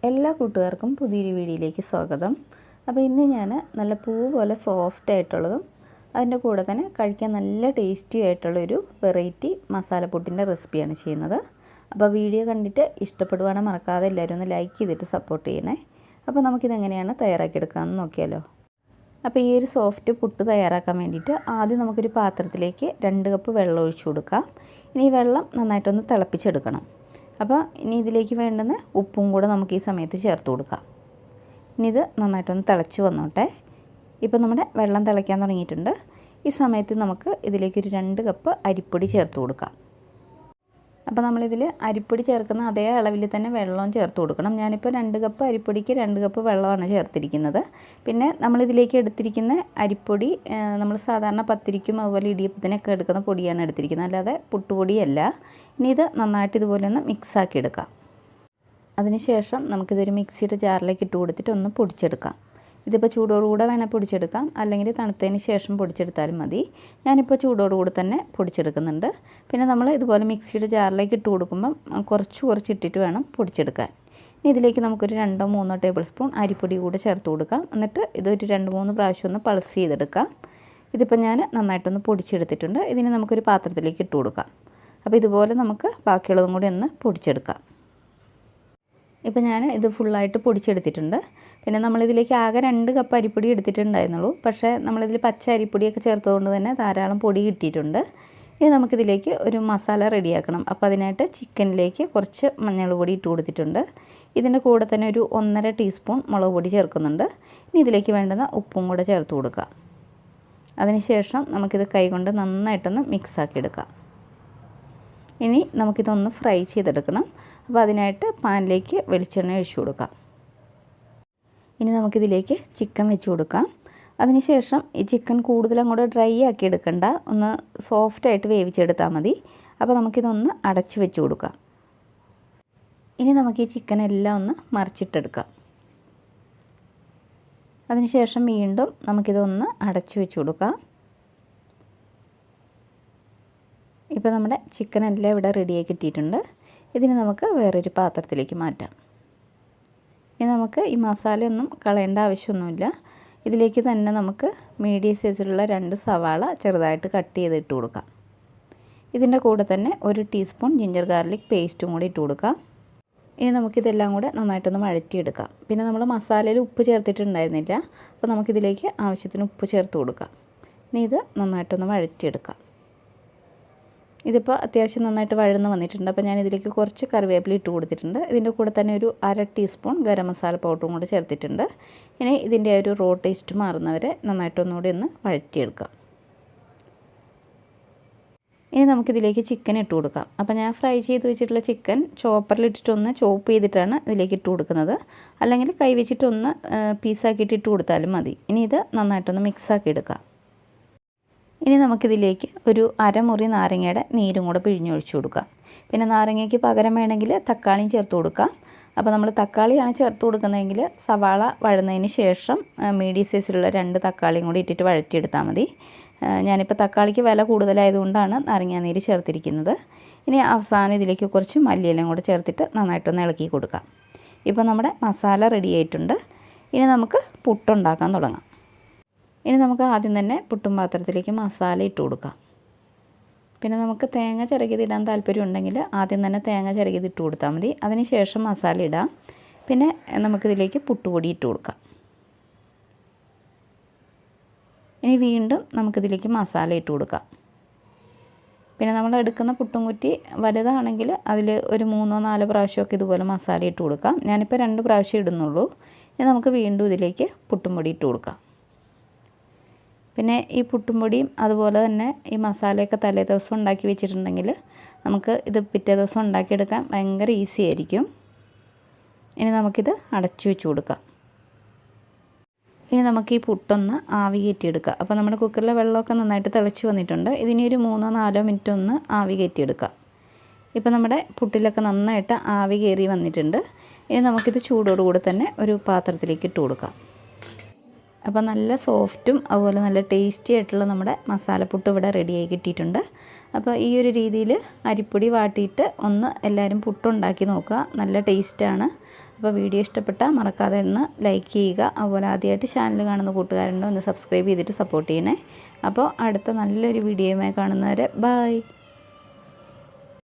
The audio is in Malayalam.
എല്ലാ കൂട്ടുകാർക്കും പുതിയൊരു വീഡിയോയിലേക്ക് സ്വാഗതം. അപ്പോൾ ഇന്ന് ഞാൻ നല്ല പൂ പോലെ സോഫ്റ്റ് ആയിട്ടുള്ളതും അതിൻ്റെ കൂടെ തന്നെ കഴിക്കാൻ നല്ല ടേസ്റ്റി ആയിട്ടുള്ളൊരു വെറൈറ്റി മസാലപ്പുട്ടിൻ്റെ റെസിപ്പിയാണ് ചെയ്യുന്നത്. അപ്പോൾ വീഡിയോ കണ്ടിട്ട് ഇഷ്ടപ്പെടുവാണെങ്കിൽ മറക്കാതെ എല്ലാവരും ഒന്ന് ലൈക്ക് ചെയ്തിട്ട് സപ്പോർട്ട് ചെയ്യണേ. അപ്പോൾ നമുക്കിതെങ്ങനെയാണ് തയ്യാറാക്കിയെടുക്കാമെന്ന് നോക്കിയാലോ. അപ്പോൾ ഈ ഒരു സോഫ്റ്റ് പുട്ട് തയ്യാറാക്കാൻ വേണ്ടിയിട്ട് ആദ്യം നമുക്കൊരു പാത്രത്തിലേക്ക് 2 കപ്പ് വെള്ളം ഒഴിച്ചു കൊടുക്കാം. ഇനി ഈ വെള്ളം നന്നായിട്ടൊന്ന് തിളപ്പിച്ചെടുക്കണം. അപ്പോൾ ഇനി ഇതിലേക്ക് വേണ്ടുന്ന ഉപ്പും കൂടെ നമുക്ക് ഈ സമയത്ത് ചേർത്ത് കൊടുക്കാം. ഇനി ഇത് നന്നായിട്ടൊന്ന് തിളച്ച് വന്നോട്ടെ. ഇപ്പോൾ നമ്മുടെ വെള്ളം തിളയ്ക്കാൻ തുടങ്ങിയിട്ടുണ്ട്. ഈ സമയത്ത് നമുക്ക് ഇതിലേക്കൊരു 2 കപ്പ് അരിപ്പൊടി ചേർത്ത് കൊടുക്കാം. അപ്പോൾ നമ്മളിതിൽ അരിപ്പൊടി ചേർക്കുന്ന അതേ അളവിൽ തന്നെ വെള്ളവും ചേർത്ത് കൊടുക്കണം. ഞാനിപ്പോൾ 2 കപ്പ് അരിപ്പൊടിക്ക് 2 കപ്പ് വെള്ളമാണ് ചേർത്തിരിക്കുന്നത്. പിന്നെ നമ്മളിതിലേക്ക് എടുത്തിരിക്കുന്ന അരിപ്പൊടി നമ്മൾ സാധാരണ പത്തിരിക്കും അതുപോലെ ഇടിയപ്പത്തിനൊക്കെ എടുക്കുന്ന പൊടിയാണ് എടുത്തിരിക്കുന്നത്, അല്ലാതെ പുട്ടുപൊടിയല്ല. ഇനി ഇത് നന്നായിട്ട് ഇതുപോലെ ഒന്ന് മിക്സാക്കി എടുക്കാം. അതിനുശേഷം നമുക്കിതൊരു മിക്സിയുടെ ജാറിലേക്ക് ഇട്ട് കൊടുത്തിട്ട് ഒന്ന് പൊടിച്ചെടുക്കാം. ഇതിപ്പോൾ ചൂടോടുകൂടെ വേണേൽ പൊടിച്ചെടുക്കാം, അല്ലെങ്കിൽ തണുത്തതിന് ശേഷം പൊടിച്ചെടുത്താലും മതി. ഞാനിപ്പോൾ ചൂടോടുകൂടെ തന്നെ പൊടിച്ചെടുക്കുന്നുണ്ട്. പിന്നെ നമ്മൾ ഇതുപോലെ മിക്സിയുടെ ജാറിലേക്ക് ഇട്ട് കൊടുക്കുമ്പം കുറച്ച് ഇട്ടിട്ട് വേണം പൊടിച്ചെടുക്കാൻ. ഇനി ഇതിലേക്ക് നമുക്കൊരു 2-3 ടേബിൾ സ്പൂൺ അരിപ്പൊടി കൂടെ ചേർത്ത് കൊടുക്കാം. എന്നിട്ട് ഇതൊരു 2-3 പ്രാവശ്യം ഒന്ന് പൾസ് ചെയ്തെടുക്കാം. ഇതിപ്പോൾ ഞാൻ നന്നായിട്ടൊന്ന് പൊടിച്ചെടുത്തിട്ടുണ്ട്. ഇതിന് നമുക്കൊരു പാത്രത്തിലേക്ക് ഇട്ട് കൊടുക്കാം. അപ്പോൾ ഇതുപോലെ നമുക്ക് ബാക്കിയുള്ളതും കൂടി ഒന്ന് പൊടിച്ചെടുക്കാം. ഇപ്പോൾ ഞാൻ ഇത് ഫുള്ളായിട്ട് പൊടിച്ചെടുത്തിട്ടുണ്ട്. പിന്നെ നമ്മളിതിലേക്ക് ആകെ 2 കപ്പ് അരിപ്പൊടി എടുത്തിട്ടുണ്ടായിരുന്നുള്ളൂ. പക്ഷേ നമ്മളിതിൽ പച്ച അരിപ്പൊടിയൊക്കെ ചേർത്തതുകൊണ്ട് തന്നെ ധാരാളം പൊടി കിട്ടിയിട്ടുണ്ട്. ഇനി നമുക്കിതിലേക്ക് ഒരു മസാല റെഡിയാക്കണം. അപ്പോൾ അതിനായിട്ട് ചിക്കനിലേക്ക് കുറച്ച് മഞ്ഞൾ പൊടി ഇട്ട് കൊടുത്തിട്ടുണ്ട്. ഇതിൻ്റെ കൂടെ തന്നെ ഒരു 1.5 ടീസ്പൂൺ മുളക് പൊടി ചേർക്കുന്നുണ്ട്. ഇനി ഇതിലേക്ക് വേണ്ടുന്ന ഉപ്പും കൂടെ ചേർത്ത് കൊടുക്കുക. അതിനുശേഷം നമുക്കിത് കൈകൊണ്ട് നന്നായിട്ടൊന്ന് മിക്സാക്കി എടുക്കാം. ഇനി നമുക്കിതൊന്ന് ഫ്രൈ ചെയ്തെടുക്കണം. അപ്പോൾ അതിനായിട്ട് പാനിലേക്ക് വെളിച്ചെണ്ണ ഒഴിച്ചു കൊടുക്കാം. ഇനി നമുക്കിതിലേക്ക് ചിക്കൻ വെച്ച് കൊടുക്കാം. അതിനുശേഷം ഈ ചിക്കൻ കൂടുതൽ അങ്ങോട്ട് ഡ്രൈ ആക്കി എടുക്കണ്ട, ഒന്ന് സോഫ്റ്റായിട്ട് വേവിച്ചെടുത്താൽ മതി. അപ്പോൾ നമുക്കിതൊന്ന് അടച്ച് വെച്ച് കൊടുക്കാം. ഇനി നമുക്ക് ഈ ചിക്കൻ എല്ലാം ഒന്ന് മറിച്ചിട്ടെടുക്കാം. അതിനുശേഷം വീണ്ടും നമുക്കിതൊന്ന് അടച്ച് വെച്ച് കൊടുക്കാം. ഇപ്പോൾ നമ്മുടെ ചിക്കൻ എല്ലാം ഇവിടെ റെഡിയായി കിട്ടിയിട്ടുണ്ട്. ഇതിന് നമുക്ക് വേറൊരു പാത്രത്തിലേക്ക് മാറ്റാം. ഇനി നമുക്ക് ഈ മസാലയൊന്നും കളയേണ്ട ആവശ്യമൊന്നുമില്ല. ഇതിലേക്ക് തന്നെ നമുക്ക് മീഡിയം സൈസിലുള്ള 2 സവാള ചെറുതായിട്ട് കട്ട് ചെയ്തിട്ട് കൊടുക്കാം. ഇതിൻ്റെ കൂടെ തന്നെ 1 ടീസ്പൂൺ ജിഞ്ചർ ഗാർലിക് പേസ്റ്റും കൂടി ഇട്ട് കൊടുക്കാം. ഇനി നമുക്കിതെല്ലാം കൂടെ നന്നായിട്ടൊന്ന് വഴറ്റിയെടുക്കാം. പിന്നെ നമ്മൾ മസാലയിൽ ഉപ്പ് ചേർത്തിട്ടുണ്ടായിരുന്നില്ല, അപ്പോൾ നമുക്കിതിലേക്ക് ആവശ്യത്തിന് ഉപ്പ് ചേർത്ത് കൊടുക്കാം. ഇനി ഇത് നന്നായിട്ടൊന്ന് വഴറ്റിയെടുക്കാം. ഇതിപ്പോൾ അത്യാവശ്യം നന്നായിട്ട് വഴന്ന് വന്നിട്ടുണ്ട്. അപ്പോൾ ഞാൻ ഇതിലേക്ക് കുറച്ച് കറിവേപ്പില ഇട്ട് കൊടുത്തിട്ടുണ്ട്. ഇതിൻ്റെ കൂടെ തന്നെ ഒരു 1/2 ടീസ്പൂൺ ഗരം മസാല പൗഡറും കൂടെ ചേർത്തിട്ടുണ്ട്. ഇനി ഇതിൻ്റെ ഒരു റോ ടേസ്റ്റ് മാറുന്നവരെ നന്നായിട്ടൊന്നുകൂടി ഒന്ന് വഴറ്റിയെടുക്കാം. ഇനി നമുക്കിതിലേക്ക് ചിക്കൻ ഇട്ട് കൊടുക്കാം. അപ്പോൾ ഞാൻ ഫ്രൈ ചെയ്ത് വെച്ചിട്ടുള്ള ചിക്കൻ ചോപ്പറിലിട്ടിട്ടൊന്ന് ചോപ്പ് ചെയ്തിട്ടാണ് ഇതിലേക്ക് ഇട്ട് കൊടുക്കുന്നത്. അല്ലെങ്കിൽ കൈ വെച്ചിട്ടൊന്ന് പീസാക്കിയിട്ട് ഇട്ട് കൊടുത്താലും മതി. ഇനി ഇത് നന്നായിട്ടൊന്ന് മിക്സാക്കി എടുക്കാം. ഇനി നമുക്കിതിലേക്ക് ഒരു 1/2 മുറി നാരങ്ങയുടെ നീരും കൂടെ പിഴിഞ്ഞൊഴിച്ച് കൊടുക്കാം. പിന്നെ നാരങ്ങയ്ക്ക് പകരം വേണമെങ്കിൽ തക്കാളിയും ചേർത്ത് കൊടുക്കാം. അപ്പോൾ നമ്മൾ തക്കാളിയാണ് ചേർത്ത് കൊടുക്കുന്നതെങ്കിൽ സവാള വഴന്നതിന് ശേഷം മീഡിയം സൈസിലുള്ള 2 തക്കാളിയും കൂടി ഇട്ടിട്ട് വഴറ്റിയെടുത്താൽ മതി. ഞാനിപ്പോൾ തക്കാളിക്ക് വില കൂടുതലായതുകൊണ്ടാണ് നാരങ്ങാനീര് ചേർത്തിരിക്കുന്നത്. ഇനി അവസാനം ഇതിലേക്ക് കുറച്ച് മല്ലിയിലയും കൂടെ ചേർത്തിട്ട് നന്നായിട്ടൊന്ന് ഇളക്കി കൊടുക്കാം. ഇപ്പോൾ നമ്മുടെ മസാല റെഡി ആയിട്ടുണ്ട്. ഇനി നമുക്ക് പുട്ടുണ്ടാക്കാൻ തുടങ്ങാം. ഇനി നമുക്ക് ആദ്യം തന്നെ പുട്ടും പാത്രത്തിലേക്ക് മസാല ഇട്ട് കൊടുക്കാം. പിന്നെ നമുക്ക് തേങ്ങ ചിരകിയത് ഇടാൻ താല്പര്യം ഉണ്ടെങ്കിൽ ആദ്യം തന്നെ തേങ്ങ ചിരകിയത് ഇട്ട് കൊടുത്താൽ മതി. അതിന് ശേഷം മസാല ഇടാം. പിന്നെ നമുക്കിതിലേക്ക് പുട്ടുപൊടി ഇട്ട് കൊടുക്കാം. ഇനി വീണ്ടും നമുക്കിതിലേക്ക് മസാല ഇട്ട് കൊടുക്കാം. പിന്നെ നമ്മൾ എടുക്കുന്ന പുട്ടും കുറ്റി വലുതാണെങ്കിൽ അതിൽ ഒരു 3-4 പ്രാവശ്യമൊക്കെ ഇതുപോലെ മസാല ഇട്ട് കൊടുക്കാം. ഞാനിപ്പോൾ 2 പ്രാവശ്യം ഇടുന്നുള്ളൂ. ഇനി നമുക്ക് വീണ്ടും ഇതിലേക്ക് പുട്ടും പൊടി ഇട്ട് കൊടുക്കാം. പിന്നെ ഈ പുട്ടും പൊടിയും അതുപോലെ തന്നെ ഈ മസാലയൊക്കെ തലേ ദിവസം ഉണ്ടാക്കി വെച്ചിട്ടുണ്ടെങ്കിൽ നമുക്ക് ഇത് പിറ്റേ ദിവസം ഉണ്ടാക്കിയെടുക്കാൻ ഭയങ്കര ഈസി ആയിരിക്കും. ഇനി നമുക്കിത് അടച്ചു വെച്ച് കൊടുക്കാം. ഇനി നമുക്ക് ഈ പുട്ടൊന്ന് ആവി കയറ്റിയെടുക്കാം. അപ്പോൾ നമ്മുടെ കുക്കറിലെ വെള്ളമൊക്കെ നന്നായിട്ട് തിളച്ച് വന്നിട്ടുണ്ട്. ഇതിനി ഒരു 3-4 മിനിറ്റ് ഒന്ന് ആവി കയറ്റിയെടുക്കാം. ഇപ്പോൾ നമ്മുടെ പുട്ടിലൊക്കെ നന്നായിട്ട് ആവി കയറി വന്നിട്ടുണ്ട്. ഇനി നമുക്കിത് ചൂടോടുകൂടി തന്നെ ഒരു പാത്രത്തിലേക്ക് ഇട്ട് കൊടുക്കാം. അപ്പോൾ നല്ല സോഫ്റ്റും അതുപോലെ നല്ല ടേസ്റ്റി ആയിട്ടുള്ള നമ്മുടെ മസാലപ്പുട്ട് ഇവിടെ റെഡിയായി കിട്ടിയിട്ടുണ്ട്. അപ്പോൾ ഈ ഒരു രീതിയിൽ അരിപ്പൊടി വാട്ടിയിട്ട് ഒന്ന് എല്ലാവരും പുട്ടുണ്ടാക്കി നോക്കുക. നല്ല ടേസ്റ്റാണ്. അപ്പോൾ വീഡിയോ ഇഷ്ടപ്പെട്ടാൽ മറക്കാതെ ഒന്ന് ലൈക്ക് ചെയ്യുക. അതുപോലെ ആദ്യമായിട്ട് ചാനൽ കാണുന്ന കൂട്ടുകാരുണ്ടോ ഒന്ന് സബ്സ്ക്രൈബ് ചെയ്തിട്ട് സപ്പോർട്ട് ചെയ്യണേ. അപ്പോൾ അടുത്ത നല്ലൊരു വീഡിയോയുമായി കാണുന്നവരെ ബൈ.